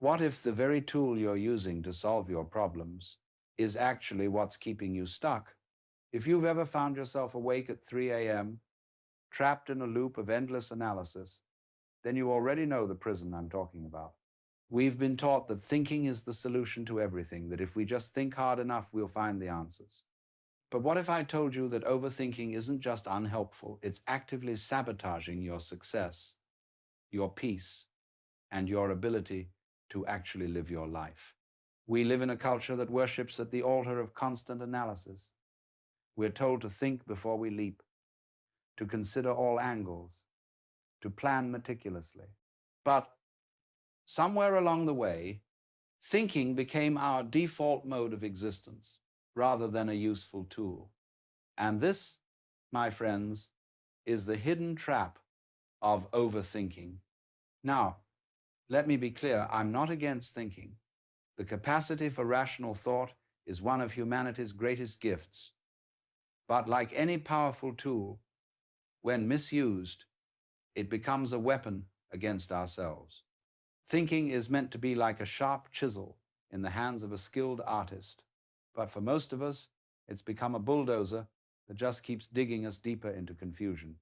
What if the very tool you're using to solve your problems is actually what's keeping you stuck? If you've ever found yourself awake at 3 a.m., trapped in a loop of endless analysis, then you already know the prison I'm talking about. We've been taught that thinking is the solution to everything, that if we just think hard enough, we'll find the answers. But what if I told you that overthinking isn't just unhelpful, it's actively sabotaging your success, your peace, and your ability to actually live your life? We live in a culture that worships at the altar of constant analysis. We're told to think before we leap, to consider all angles, to plan meticulously. But somewhere along the way, thinking became our default mode of existence rather than a useful tool. And this, my friends, is the hidden trap of overthinking. Now, let me be clear, I'm not against thinking. The capacity for rational thought is one of humanity's greatest gifts. But like any powerful tool, when misused, it becomes a weapon against ourselves. Thinking is meant to be like a sharp chisel in the hands of a skilled artist. But for most of us, it's become a bulldozer that just keeps digging us deeper into confusion.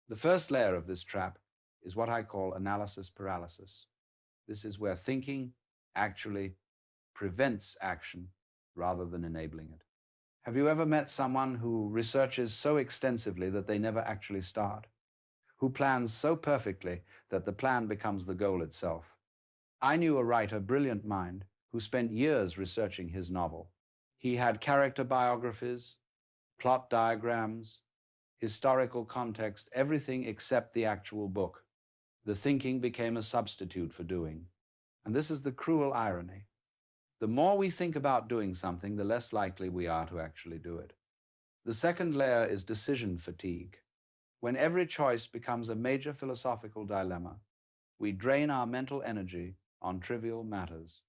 The first layer of this trap is what I call analysis paralysis. This is where thinking actually prevents action rather than enabling it. Have you ever met someone who researches so extensively that they never actually start? Who plans so perfectly that the plan becomes the goal itself? I knew a writer, brilliant mind, who spent years researching his novel. He had character biographies, plot diagrams, historical context, everything except the actual book. The thinking became a substitute for doing. And this is the cruel irony. The more we think about doing something, the less likely we are to actually do it. The second layer is decision fatigue. When every choice becomes a major philosophical dilemma, we drain our mental energy on trivial matters.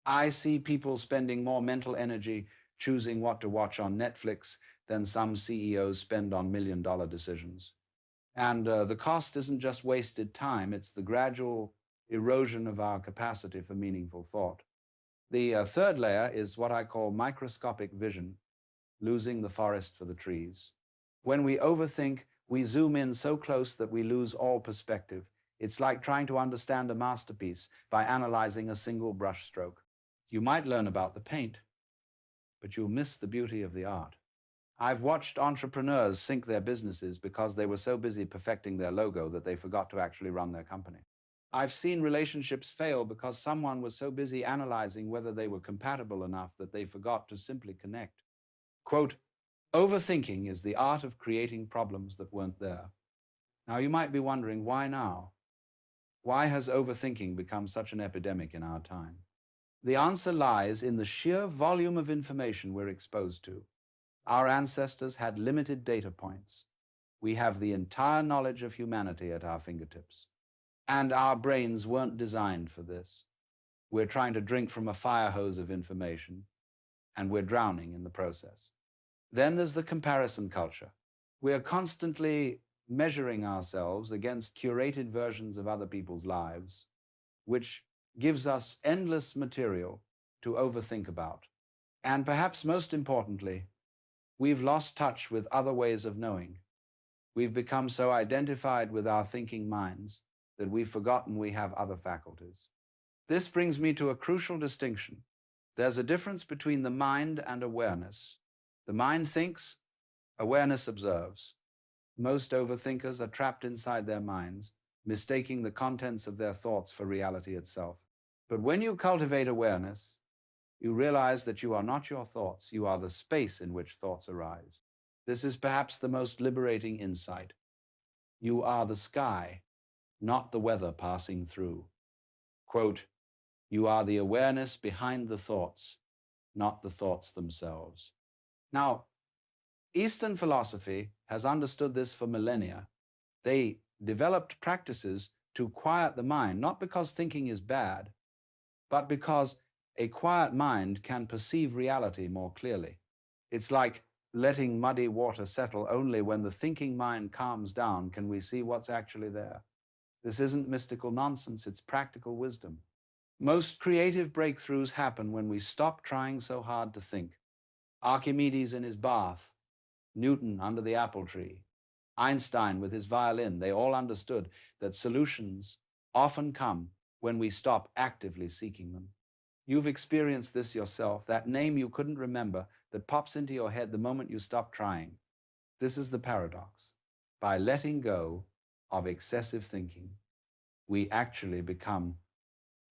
I see people spending more mental energy choosing what to watch on Netflix than some CEOs spend on million-dollar decisions. And the cost isn't just wasted time, it's the gradual erosion of our capacity for meaningful thought. The third layer is what I call microscopic vision, losing the forest for the trees. When we overthink, we zoom in so close that we lose all perspective. It's like trying to understand a masterpiece by analyzing a single brushstroke. You might learn about the paint, but you'll miss the beauty of the art. I've watched entrepreneurs sink their businesses because they were so busy perfecting their logo that they forgot to actually run their company. I've seen relationships fail because someone was so busy analyzing whether they were compatible enough that they forgot to simply connect. Quote, overthinking is the art of creating problems that weren't there. Now you might be wondering, why now? Why has overthinking become such an epidemic in our time? The answer lies in the sheer volume of information we're exposed to. Our ancestors had limited data points. We have the entire knowledge of humanity at our fingertips. And our brains weren't designed for this. We're trying to drink from a fire hose of information, and we're drowning in the process. Then there's the comparison culture. We're constantly measuring ourselves against curated versions of other people's lives, which gives us endless material to overthink about. And perhaps most importantly, we've lost touch with other ways of knowing. We've become so identified with our thinking minds that we've forgotten we have other faculties. This brings me to a crucial distinction. There's a difference between the mind and awareness. The mind thinks, awareness observes. Most overthinkers are trapped inside their minds, mistaking the contents of their thoughts for reality itself. But when you cultivate awareness, you realize that you are not your thoughts, you are the space in which thoughts arise. This is perhaps the most liberating insight. You are the sky, not the weather passing through. Quote, you are the awareness behind the thoughts, not the thoughts themselves. Now, Eastern philosophy has understood this for millennia. They developed practices to quiet the mind, not because thinking is bad, but because a quiet mind can perceive reality more clearly. It's like letting muddy water settle. Only when the thinking mind calms down can we see what's actually there. This isn't mystical nonsense, it's practical wisdom. Most creative breakthroughs happen when we stop trying so hard to think. Archimedes in his bath, Newton under the apple tree, Einstein with his violin, they all understood that solutions often come when we stop actively seeking them. You've experienced this yourself, that name you couldn't remember that pops into your head the moment you stop trying. This is the paradox. By letting go of excessive thinking, we actually become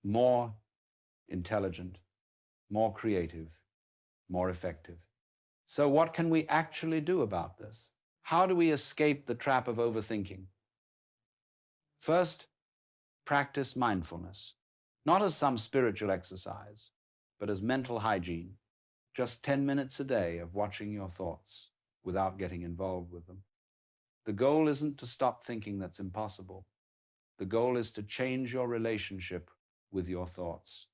more intelligent, more creative, more effective. So what can we actually do about this? How do we escape the trap of overthinking? First, practice mindfulness, not as some spiritual exercise, but as mental hygiene. Just 10 minutes a day of watching your thoughts without getting involved with them. The goal isn't to stop thinking that's impossible. The goal is to change your relationship with your thoughts.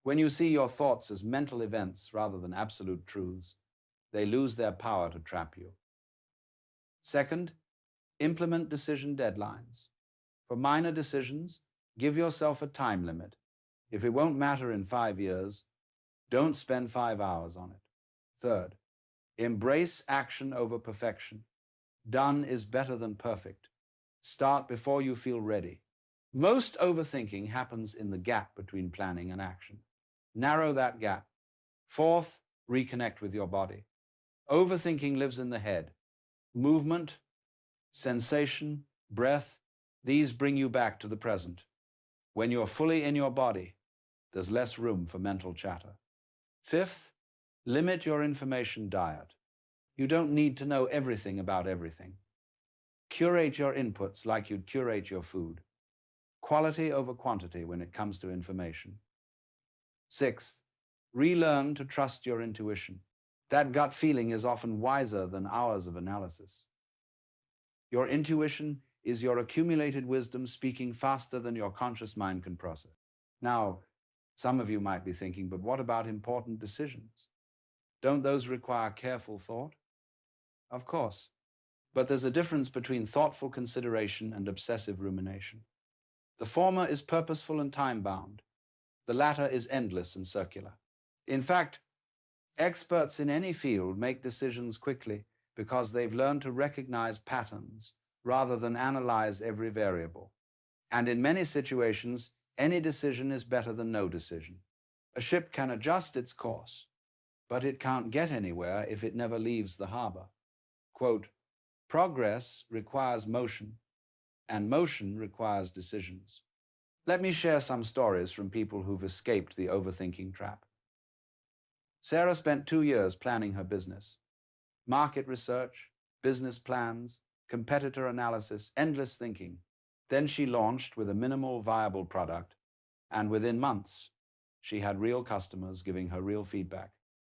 When you see your thoughts as mental events rather than absolute truths, they lose their power to trap you. Second, implement decision deadlines. For minor decisions, give yourself a time limit. If it won't matter in 5 years, don't spend 5 hours on it. Third, embrace action over perfection. Done is better than perfect. Start before you feel ready. Most overthinking happens in the gap between planning and action. Narrow that gap. Fourth, reconnect with your body. Overthinking lives in the head. Movement, sensation, breath, these bring you back to the present. When you're fully in your body, there's less room for mental chatter. Fifth, limit your information diet. You don't need to know everything about everything. Curate your inputs like you'd curate your food. Quality over quantity when it comes to information. Sixth, relearn to trust your intuition. That gut feeling is often wiser than hours of analysis. Your intuition is your accumulated wisdom speaking faster than your conscious mind can process. Now, some of you might be thinking, but what about important decisions? Don't those require careful thought? Of course, but there's a difference between thoughtful consideration and obsessive rumination. The former is purposeful and time-bound. The latter is endless and circular. In fact, experts in any field make decisions quickly because they've learned to recognize patterns rather than analyze every variable. And in many situations, any decision is better than no decision. A ship can adjust its course, but it can't get anywhere if it never leaves the harbor. Quote, progress requires motion, and motion requires decisions. Let me share some stories from people who've escaped the overthinking trap. Sarah spent 2 years planning her business. Market research, business plans, competitor analysis, endless thinking. Then she launched with a minimal viable product, and within months, she had real customers giving her real feedback.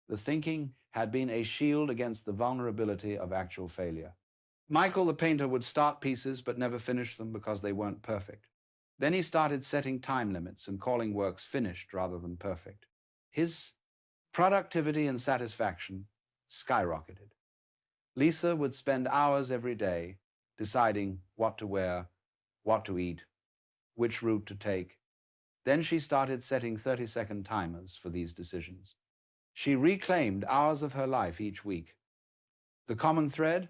The thinking had been a shield against the vulnerability of actual failure. Michael the painter would start pieces but never finish them because they weren't perfect. Then he started setting time limits and calling works finished rather than perfect. His productivity and satisfaction skyrocketed. Lisa would spend hours every day deciding what to wear, what to eat, which route to take. Then she started setting 30-second timers for these decisions. She reclaimed hours of her life each week. The common thread?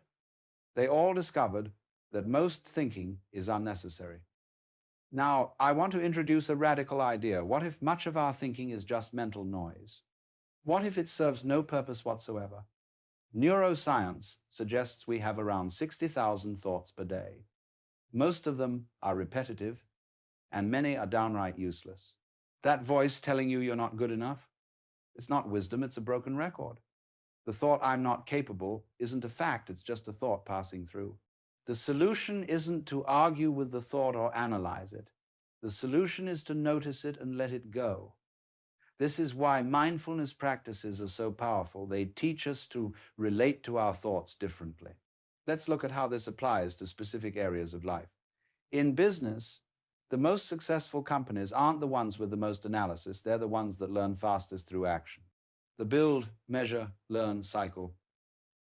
They all discovered that most thinking is unnecessary. Now, I want to introduce a radical idea. What if much of our thinking is just mental noise? What if it serves no purpose whatsoever? Neuroscience suggests we have around 60,000 thoughts per day. Most of them are repetitive, and many are downright useless. That voice telling you you're not good enough? It's not wisdom, it's a broken record. The thought I'm not capable isn't a fact, it's just a thought passing through. The solution isn't to argue with the thought or analyze it. The solution is to notice it and let it go. This is why mindfulness practices are so powerful. They teach us to relate to our thoughts differently. Let's look at how this applies to specific areas of life. In business, the most successful companies aren't the ones with the most analysis. They're the ones that learn fastest through action. The build, measure, learn cycle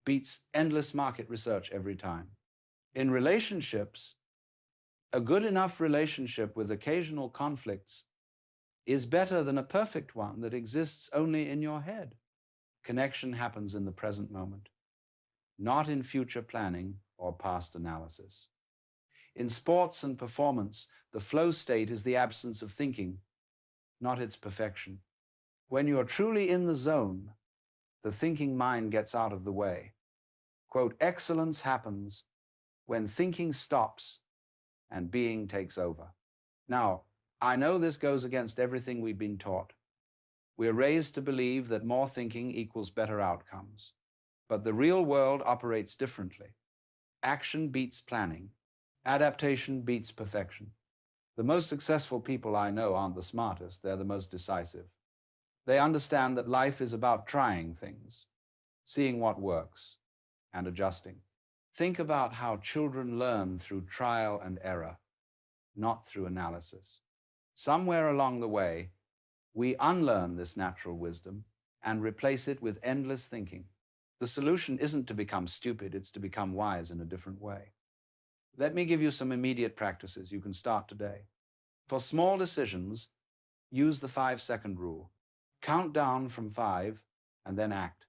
beats endless market research every time. In relationships, a good enough relationship with occasional conflicts is better than a perfect one that exists only in your head. Connection happens in the present moment, not in future planning or past analysis. In sports and performance, the flow state is the absence of thinking, not its perfection. When you're truly in the zone, the thinking mind gets out of the way. Quote, excellence happens when thinking stops and being takes over. Now, I know this goes against everything we've been taught. We're raised to believe that more thinking equals better outcomes. But the real world operates differently. Action beats planning. Adaptation beats perfection. The most successful people I know aren't the smartest, they're the most decisive. They understand that life is about trying things, seeing what works, and adjusting. Think about how children learn through trial and error, not through analysis. Somewhere along the way, we unlearn this natural wisdom and replace it with endless thinking. The solution isn't to become stupid, it's to become wise in a different way. Let me give you some immediate practices you can start today. For small decisions, use the 5-second rule. Count down from 5 and then act.